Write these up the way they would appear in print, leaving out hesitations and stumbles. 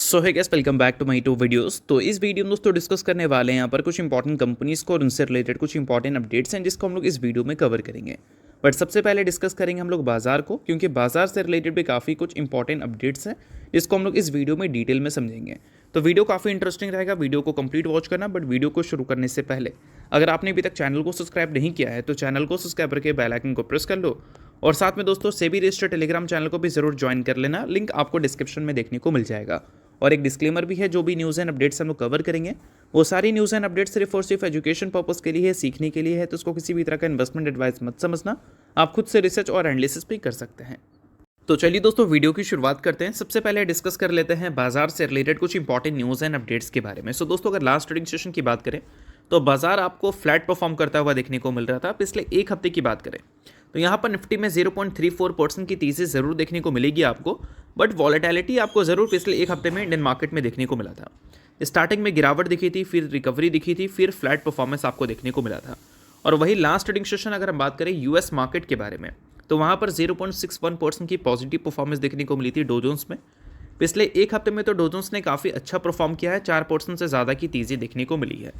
So hi guys, welcome back to my to videos. तो इस video में दोस्तों डिस्कस करने वाले हैं यहाँ पर कुछ इंपॉर्टेंट कंपनीज को और उनसे रिलेटेड कुछ इंपॉर्टेंट अपडेट्स हैं जिसको हम लोग इस वीडियो में कवर करेंगे। बट सबसे पहले डिस्कस करेंगे हम लोग बाजार को, क्योंकि बाजार से रिलेटेड भी काफ़ी कुछ इंपॉर्टेंट अपडेट्स हैं जिसको हम लोग इस वीडियो में डिटेल में समझेंगे। तो वीडियो काफ़ी इंटरेस्टिंग रहेगा, वीडियो को कंप्लीट वॉच करना। बट वीडियो को शुरू करने से पहले अगर आपने अभी तक चैनल को सब्सक्राइब नहीं किया है तो चैनल को सब्सक्राइब करके बेल आइकन को प्रेस कर लो, और साथ में दोस्तों सेबी रजिस्टर्ड टेलीग्राम चैनल को भी जरूर ज्वाइन कर लेना। लिंक आपको डिस्क्रिप्शन में देखने को मिल जाएगा। और एक डिस्क्लेमर भी है, जो भी न्यूज़ एंड अपडेट्स हम लोग कवर करेंगे वो सारी न्यूज़ एंड अपडेट्स सिर्फ और सिर्फ एजुकेशन पर्पस के लिए है, सीखने के लिए है। तो उसको किसी भी तरह का इन्वेस्टमेंट एडवाइस मत समझना, आप खुद से रिसर्च और एनालिसिस भी कर सकते हैं। तो चलिए दोस्तों वीडियो की शुरुआत करते हैं। सबसे पहले डिस्कस कर लेते हैं बाजार से रिलेटेड कुछ इंपॉर्टेंट न्यूज़ एंड अपडेट्स के बारे में। सो दोस्तों अगर लास्ट ट्रेडिंग सेशन की बात करें तो बाजार आपको फ्लैट परफॉर्म करता हुआ देखने को मिल रहा था। पिछले एक हफ्ते की बात करें तो यहाँ पर निफ्टी में 0.34% की तेजी ज़रूर देखने को मिलेगी आपको, बट वॉलेटिलिटी आपको ज़रूर पिछले एक हफ्ते में इंडियन मार्केट में देखने को मिला था। स्टार्टिंग में गिरावट दिखी थी, फिर रिकवरी दिखी थी, फिर फ्लैट परफॉर्मेंस आपको देखने को मिला था। और वही लास्ट ट्रेडिंग सेशन अगर हम बात करें यूएस मार्केट के बारे में तो वहाँ पर 0.61% की पॉजिटिव परफॉर्मेंस देखने को मिली थी डो जोन्स में। पिछले एक हफ्ते में तो डो जोन्स ने काफ़ी अच्छा परफॉर्म किया है, 4% से ज़्यादा की तेज़ी देखने को मिली है।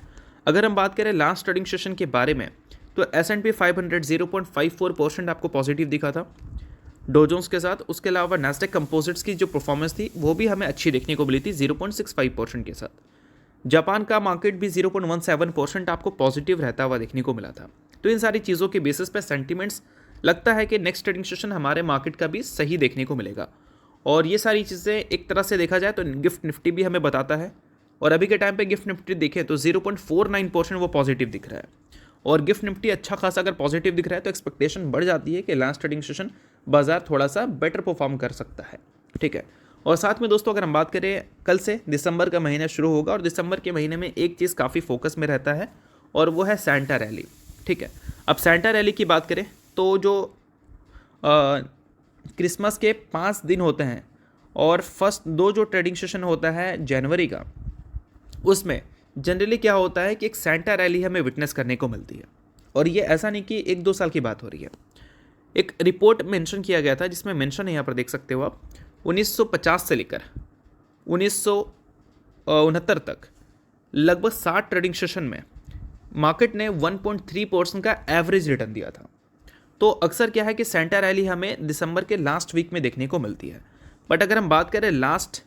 अगर हम बात करें लास्ट ट्रेडिंग सेशन के बारे में तो S&P 500 0.54% आपको पॉजिटिव दिखा था डो जोन्स के साथ। उसके अलावा नैस्डैक कंपोजिट्स की जो परफॉर्मेंस थी वो भी हमें अच्छी देखने को मिली थी 0.65% के साथ। जापान का मार्केट भी 0.17% आपको पॉजिटिव रहता हुआ देखने को मिला था। तो इन सारी चीज़ों के बेसिस पे सेंटिमेंट्स लगता है कि नेक्स्ट ट्रेडिंग सेशन हमारे मार्केट का भी सही देखने को मिलेगा। और ये सारी चीज़ें एक तरह से देखा जाए तो गिफ्ट निफ्टी भी हमें बताता है, और अभी के टाइम पे गिफ्ट निफ्टी देखें तो 0.49% वो पॉजिटिव दिख रहा है। और गिफ्ट निफ्टी अच्छा खासा अगर पॉजिटिव दिख रहा है तो एक्सपेक्टेशन बढ़ जाती है कि लास्ट ट्रेडिंग सेशन बाजार थोड़ा सा बेटर परफॉर्म कर सकता है। ठीक है। और साथ में दोस्तों अगर हम बात करें, कल से दिसंबर का महीना शुरू होगा और दिसंबर के महीने में एक चीज़ काफ़ी फोकस में रहता है और वो है सेंटा रैली। ठीक है। अब सेंटा रैली की बात करें तो जो क्रिसमस के 5 दिन होते हैं और फर्स्ट दो जो ट्रेडिंग सेशन होता है जनवरी का, उसमें जनरली क्या होता है कि एक सेंटा रैली हमें विटनेस करने को मिलती है। और ये ऐसा नहीं कि 1-2 साल की बात हो रही है। एक रिपोर्ट मेंशन किया गया था जिसमें मेंशन है, यहाँ पर देख सकते हो आप, 1950 से लेकर 1969 तक लगभग 60 ट्रेडिंग सेशन में मार्केट ने 1.3% का एवरेज रिटर्न दिया था। तो अक्सर क्या है कि सेंटा रैली हमें दिसंबर के लास्ट वीक में देखने को मिलती है। बट अगर हम बात करें लास्ट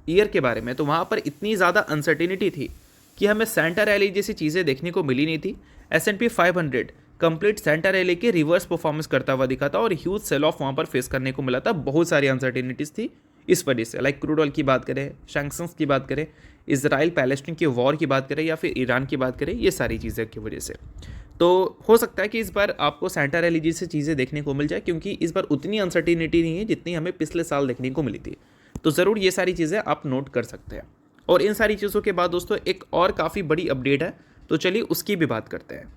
ईयर के बारे में तो वहाँ पर इतनी ज़्यादा अनसर्टिनिटी थी कि हमें सेंटा रैली जैसी चीज़ें देखने को मिली नहीं थी। S&P 500 कंप्लीट सेंटा रैली के रिवर्स परफॉर्मेंस करता हुआ दिखा था और ह्यूज सेल ऑफ वहाँ पर फेस करने को मिला था। बहुत सारी अनसर्टिनिटीज़ थी इस वजह से, लाइक क्रूड ऑयल की बात करें, सैंक्शंस की बात करें, इजराइल पैलेस्टीन की वॉर की बात करें या फिर ईरान की बात करें, ये सारी चीज़ें की वजह से। तो हो सकता है कि इस बार आपको सेंटा रैली जैसी चीज़ें देखने को मिल जाए, क्योंकि इस बार उतनी अनसर्टिनिटी नहीं है जितनी हमें पिछले साल देखने को मिली थी। तो ज़रूर ये सारी चीज़ें आप नोट कर सकते हैं। और इन सारी चीज़ों के बाद दोस्तों एक और काफ़ी बड़ी अपडेट है, तो चलिए उसकी भी बात करते हैं।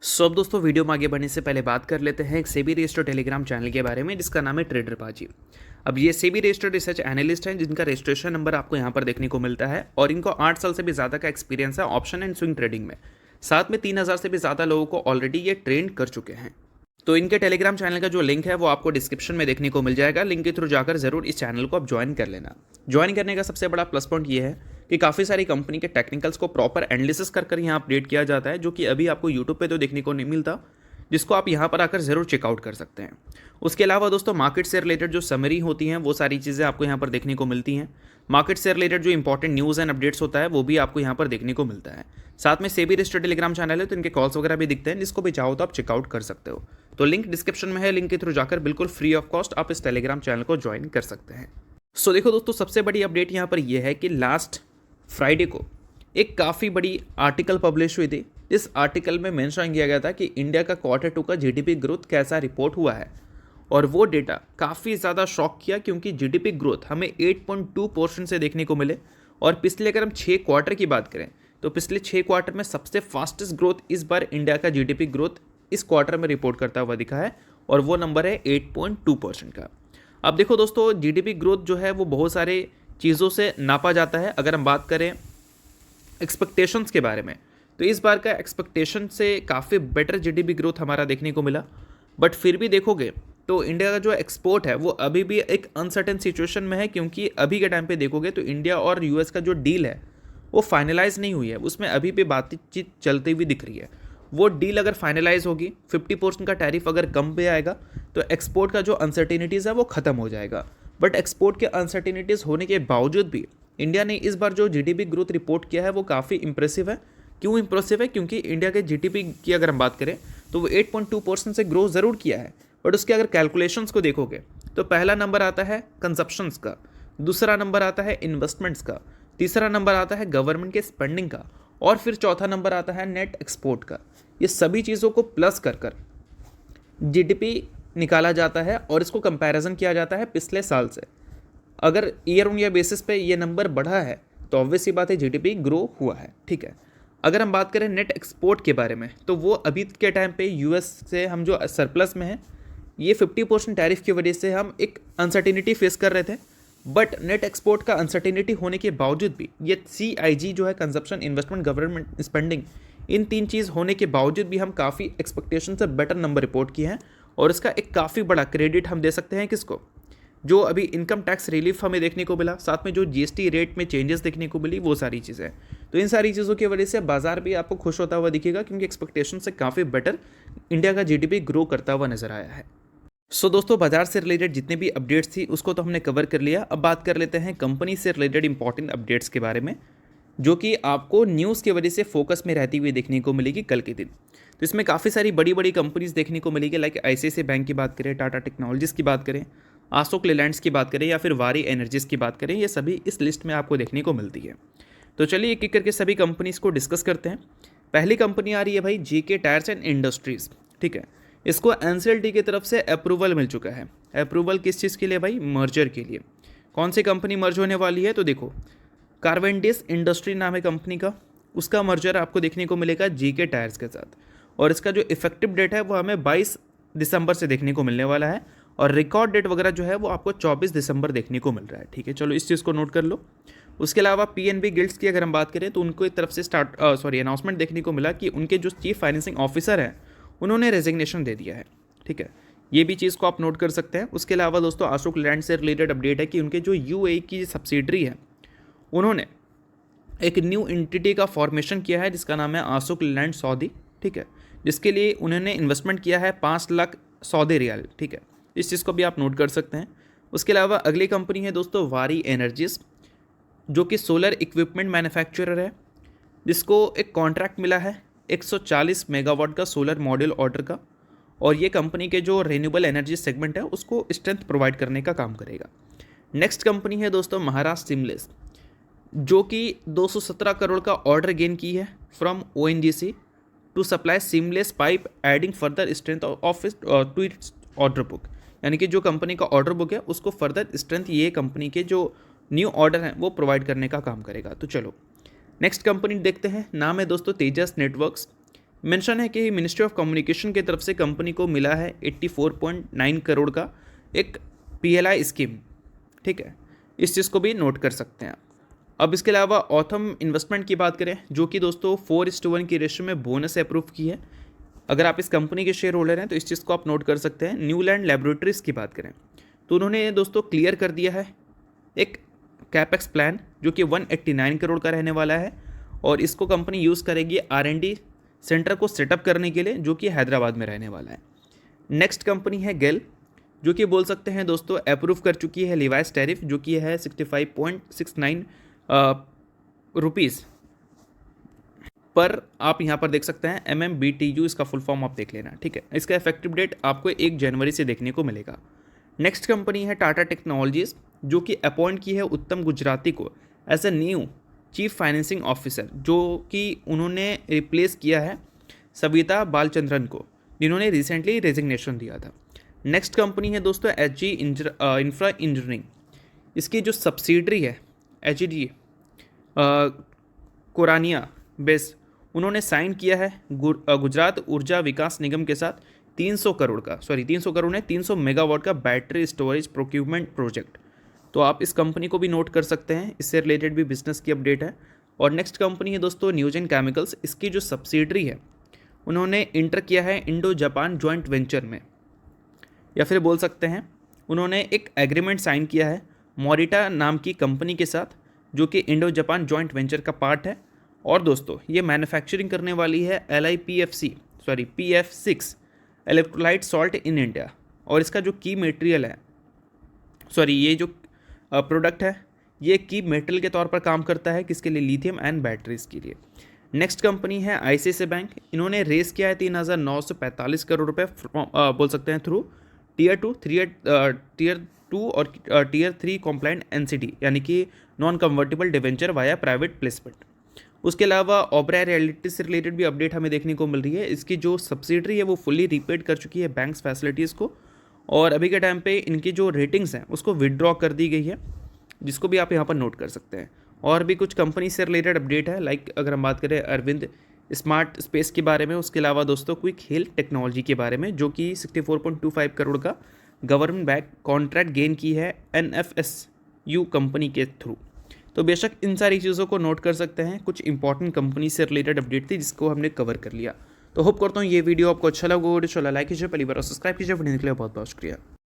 सो अब दोस्तों वीडियो में आगे बढ़ने से पहले बात कर लेते हैं एक सेबी रजिस्टर्ड टेलीग्राम चैनल के बारे में जिसका नाम है ट्रेडर पाजी। अब ये सेबी रजिस्टर्ड रिसर्च एनालिस्ट हैं जिनका रजिस्ट्रेशन नंबर आपको यहाँ पर देखने को मिलता है, और इनको 8 साल से भी ज़्यादा का एक्सपीरियंस है ऑप्शन एंड स्विंग ट्रेडिंग में। साथ में 3000 से भी ज़्यादा लोगों को ऑलरेडी ये ट्रेंड कर चुके हैं। तो इनके टेलीग्राम चैनल का जो लिंक है वो आपको डिस्क्रिप्शन में देखने को मिल जाएगा। लिंक के थ्रू जाकर जरूर इस चैनल को आप ज्वाइन कर लेना। ज्वाइन करने का सबसे बड़ा प्लस पॉइंट ये है कि काफ़ी सारी कंपनी के टेक्निकल्स को प्रॉपर एनालिसिस कर यहाँ अपडेट किया जाता है, जो कि अभी आपको यूट्यूब पे तो देखने को नहीं मिलता, जिसको आप यहाँ पर आकर ज़रूर चेकआउट कर सकते हैं। उसके अलावा दोस्तों मार्केट से रिलेटेड जो समरी होती हैं वो सारी चीज़ें आपको यहाँ पर देखने को मिलती हैं। मार्केट से रिलेटेड जो इंपॉर्टेंट न्यूज़ एंड अपडेट्स होता है वो भी आपको यहाँ पर देखने को मिलता है। साथ में सेबी रजिस्टर्ड टेलीग्राम चैनल है तो इनके कॉल्स वगैरह भी दिखते हैं, जिसको भी चाहो तो आप चेकआउट कर सकते हो। तो लिंक डिस्क्रिप्शन में है, लिंक के थ्रू जाकर बिल्कुल फ्री ऑफ कॉस्ट आप इस टेलीग्राम चैनल को ज्वाइन कर सकते हैं। सो देखो दोस्तों, सबसे बड़ी अपडेट यहाँ पर यह है कि लास्ट फ्राइडे को एक काफ़ी बड़ी आर्टिकल पब्लिश हुई थी। इस आर्टिकल में मेंशन किया गया था कि इंडिया का Q2 का जीडीपी ग्रोथ कैसा रिपोर्ट हुआ है, और वो डेटा काफ़ी ज़्यादा शॉक किया, क्योंकि जीडीपी ग्रोथ हमें 8.2% से देखने को मिले। और पिछले अगर हम 6 क्वार्टर की बात करें तो पिछले 6 क्वार्टर में सबसे फास्टेस्ट ग्रोथ इस बार इंडिया का जीडीपी ग्रोथ इस क्वार्टर में रिपोर्ट करता हुआ दिखा है, और वो नंबर है 8.2% का। अब देखो दोस्तों, जीडीपी ग्रोथ जो है वो बहुत सारे चीज़ों से नापा जाता है। अगर हम बात करें एक्सपेक्टेशंस के बारे में तो इस बार का एक्सपेक्टेशन से काफ़ी बेटर जीडीपी ग्रोथ हमारा देखने को मिला। बट फिर भी देखोगे तो इंडिया का जो एक्सपोर्ट है वो अभी भी एक अनसर्टेन सिचुएशन में है, क्योंकि अभी के टाइम पे देखोगे तो इंडिया और यूएस का जो डील है वो फाइनलाइज नहीं हुई है, उसमें अभी भी बातचीत चलती हुई दिख रही है। वो डील अगर फाइनलाइज होगी, 50% का टैरिफ अगर कम पे आएगा, तो एक्सपोर्ट का जो अनसर्टेनिटीज़ है वो ख़त्म हो जाएगा। बट एक्सपोर्ट के अनसर्टेनिटीज़ होने के बावजूद भी इंडिया ने इस बार जो जीडीपी ग्रोथ रिपोर्ट किया है वो काफ़ी इंप्रेसिव है। क्यों इंप्रेसिव है? क्योंकि इंडिया के जीडीपी की अगर हम बात करें तो वो 8.2% से ग्रो ज़रूर किया है, बट उसके अगर कैलकुलेशंस को देखोगे तो पहला नंबर आता है कंजप्शंस का, दूसरा नंबर आता है इन्वेस्टमेंट्स का, तीसरा नंबर आता है गवर्नमेंट के स्पेंडिंग का, और फिर चौथा नंबर आता है नेट एक्सपोर्ट का। ये सभी चीज़ों को प्लस कर कर जीडीपी निकाला जाता है और इसको कंपैरिजन किया जाता है पिछले साल से। अगर ईयर ऑन ईयर बेसिस पे ये नंबर बढ़ा है तो ऑब्वियस सी बात है जीडीपी ग्रो हुआ है, ठीक है। अगर हम बात करें नेट एक्सपोर्ट के बारे में, तो वो अभी के टाइम पे यूएस से हम जो सरप्लस में हैं, ये 50% टैरिफ की वजह से हम एक अनसर्टिनिटी फेस कर रहे थे। बट नेट एक्सपोर्ट का अनसर्टिनिटी होने के बावजूद भी ये CIG जो है, कंजप्शन, इन्वेस्टमेंट, गवर्नमेंट स्पेंडिंग, इन 3 चीज़ होने के बावजूद भी हम काफ़ी एक्सपेक्टेशन से बेटर नंबर रिपोर्ट किए हैं। और इसका एक काफ़ी बड़ा क्रेडिट हम दे सकते हैं किसको? जो अभी इनकम टैक्स रिलीफ हमें देखने को मिला, साथ में जो GST रेट में चेंजेस देखने को मिली, वो सारी चीज़ें। तो इन सारी चीज़ों की वजह से बाजार भी आपको खुश होता हुआ दिखेगा, क्योंकि एक्सपेक्टेशन से काफ़ी बेटर इंडिया का जीडीपी ग्रो करता हुआ नजर आया है। सो दोस्तों, बाजार से रिलेटेड जितने भी अपडेट्स थी उसको तो हमने कवर कर लिया। अब बात कर लेते हैं कंपनी से रिलेटेड इंपॉर्टेंट अपडेट्स के बारे में, जो कि आपको न्यूज़ की वजह से फोकस में रहती हुई देखने को मिलेगी कल के दिन। तो इसमें काफ़ी सारी बड़ी बड़ी कंपनीज देखने को मिलेगी, लाइक ICICI बैंक की बात करें, टाटा टेक्नोलॉजीज़ की बात करें, अशोक लेलैंड्स की बात करें, या फिर वारी एनर्जीज़ की बात करें, ये सभी इस लिस्ट में आपको देखने को मिलती है। तो चलिए एक एक करके सभी कंपनीज़ को डिस्कस करते हैं। पहली कंपनी आ रही है भाई JK टायर्स एंड इंडस्ट्रीज़, ठीक है। इसको NCLT की तरफ से अप्रूवल मिल चुका है। अप्रूवल किस चीज़ के लिए भाई? मर्जर के लिए। कौन सी कंपनी मर्ज होने वाली है? तो देखो, कार्वेंटिस इंडस्ट्री नाम है कंपनी का, उसका मर्जर आपको देखने को मिलेगा JK टायर्स के साथ। और इसका जो इफेक्टिव डेट है वो हमें 22 दिसंबर से देखने को मिलने वाला है, और रिकॉर्ड डेट वगैरह जो है वो आपको 24 दिसंबर देखने को मिल रहा है, ठीक है। चलो इस चीज़ को नोट कर लो। उसके अलावा PNB गिल्ड्स की अगर हम बात करें तो उनको एक तरफ से अनाउंसमेंट देखने को मिला कि उनके जो चीफ फाइनेंसिंग ऑफिसर हैं उन्होंने रेजिग्नेशन दे दिया है, ठीक है। ये भी चीज़ को आप नोट कर सकते हैं। उसके अलावा दोस्तों, अशोक लैंड से रिलेटेड अपडेट है कि उनके जो UAE की सब्सिडरी है, उन्होंने एक न्यू एंटिटी का फॉर्मेशन किया है जिसका नाम है अशोक लैंड सऊदी, ठीक है, जिसके लिए उन्होंने इन्वेस्टमेंट किया है 5 लाख सऊदी रियाल, ठीक है। इस चीज़ को भी आप नोट कर सकते हैं। उसके अलावा अगली कंपनी है दोस्तों वारी एनर्जीज़, जो कि सोलर इक्विपमेंट मैन्युफैक्चरर है, जिसको एक कॉन्ट्रैक्ट मिला है 140 मेगावाट का सोलर मॉड्यूल ऑर्डर का, और ये कंपनी के जो रिन्यूएबल एनर्जी सेगमेंट है उसको स्ट्रेंथ प्रोवाइड करने का काम करेगा। नेक्स्ट कंपनी है दोस्तों महाराष्ट्र सीमलेस, जो कि 217 करोड़ का ऑर्डर गेन की है from ONGC to supply seamless pipe, adding further strength of to its order book. यानी कि जो कंपनी का ऑर्डर बुक है उसको फर्दर स्ट्रेंथ ये कंपनी के जो न्यू ऑर्डर हैं वो प्रोवाइड करने का काम करेगा। तो चलो नेक्स्ट कंपनी देखते हैं, नाम है दोस्तों तेजस नेटवर्क्स। मेंशन है कि मिनिस्ट्री ऑफ कम्युनिकेशन की तरफ से कंपनी को मिला है 84.9 करोड़ का एक PLI स्कीम, ठीक है। इस चीज़ को भी नोट कर सकते हैं। अब इसके अलावा ऑथम इन्वेस्टमेंट की बात करें, जो कि दोस्तों 4:1 की रेशियो में बोनस अप्रूव की है। अगर आप इस कंपनी के शेयर होल्डर हैं तो इस चीज़ को आप नोट कर सकते हैं। न्यूलैंड लेबोरेटरीज़ की बात करें तो उन्होंने दोस्तों क्लियर कर दिया है एक कैपेक्स प्लान, जो कि 189 करोड़ का रहने वाला है, और इसको कंपनी यूज़ करेगी R&D सेंटर को सेटअप करने के लिए, जो कि हैदराबाद में रहने वाला है। नेक्स्ट कंपनी है गेल, जो कि बोल सकते हैं दोस्तों अप्रूव कर चुकी है लिवाइस टैरिफ, जो कि है 65.69 रुपीज़ पर। आप यहाँ पर देख सकते हैं MMBTU, इसका फुल फॉर्म आप देख लेना, ठीक है। इसका इफेक्टिव डेट आपको 1 जनवरी से देखने को मिलेगा। नेक्स्ट कंपनी है टाटा टेक्नोलॉजीज़, जो कि अपॉइंट की है उत्तम गुजराती को as a new chief financing officer, जो कि उन्होंने रिप्लेस किया है सविता बालचंद्रन को, जिन्होंने रिसेंटली रेजिग्नेशन दिया था। नेक्स्ट कंपनी है दोस्तों HG इंफ्रा इंजीनियरिंग। इसकी जो सब्सिडरी है HG कोरानिया बेस, उन्होंने साइन किया है गुजरात ऊर्जा विकास निगम के साथ 300 करोड़ ने 300 मेगावाट का बैटरी स्टोरेज प्रोक्यूरमेंट प्रोजेक्ट। तो आप इस कंपनी को भी नोट कर सकते हैं, इससे रिलेटेड भी बिजनेस की अपडेट है। और नेक्स्ट कंपनी है दोस्तों न्यूजेन केमिकल्स। इसकी जो सब्सिडरी है उन्होंने इंटर किया है इंडो जापान जॉइंट वेंचर में, या फिर बोल सकते हैं उन्होंने एक एग्रीमेंट साइन किया है मोरिटा नाम की कंपनी के साथ, जो कि इंडो जापान जॉइंट वेंचर का पार्ट है। और दोस्तों ये मैन्युफैक्चरिंग करने वाली है PF6 electrolyte salt in India. और इसका जो की मटेरियल है, ये जो प्रोडक्ट है ये की मेटल के तौर पर काम करता है, किसके लिए? लिथियम एंड बैटरीज के लिए। नेक्स्ट कंपनी है ICICI बैंक। इन्होंने रेस किया है 3,945 करोड़ रुपए बोल सकते हैं थ्रू टीयर 2 और टीयर 3 कॉम्प्लाइंट NCD यानी कि non convertible debenture via private placement. उसके अलावा ओबराय रियलिटी से रिलेटेड भी अपडेट हमें देखने को मिल रही है। इसकी जो सब्सिडरी है वो फुल्ली रीपेड कर चुकी है बैंक्स फैसिलिटीज़ को, और अभी के टाइम पे इनकी जो रेटिंग्स हैं उसको विदड्रॉ कर दी गई है, जिसको भी आप यहाँ पर नोट कर सकते हैं। और भी कुछ कंपनी से रिलेटेड अपडेट है, लाइक अगर हम बात करें अरविंद स्मार्ट स्पेस के बारे में, उसके अलावा दोस्तों क्विक हिल टेक्नोलॉजी के बारे में, जो कि 64.25 करोड़ का गवर्नमेंट बैक कॉन्ट्रैक्ट गेन की है NFSU कंपनी के थ्रू। तो बेशक इन सारी चीज़ों को नोट कर सकते हैं। कुछ इंपॉर्टेंट कंपनी से रिलेटेड अपडेट थी जिसको हमने कवर कर लिया। तो होप करता हूँ ये वीडियो आपको अच्छा लगा। वीडियो लाइक कीजिए, पहली बार सब्सक्राइब कीजिए। वीडियो के लिए बहुत बहुत शुक्रिया।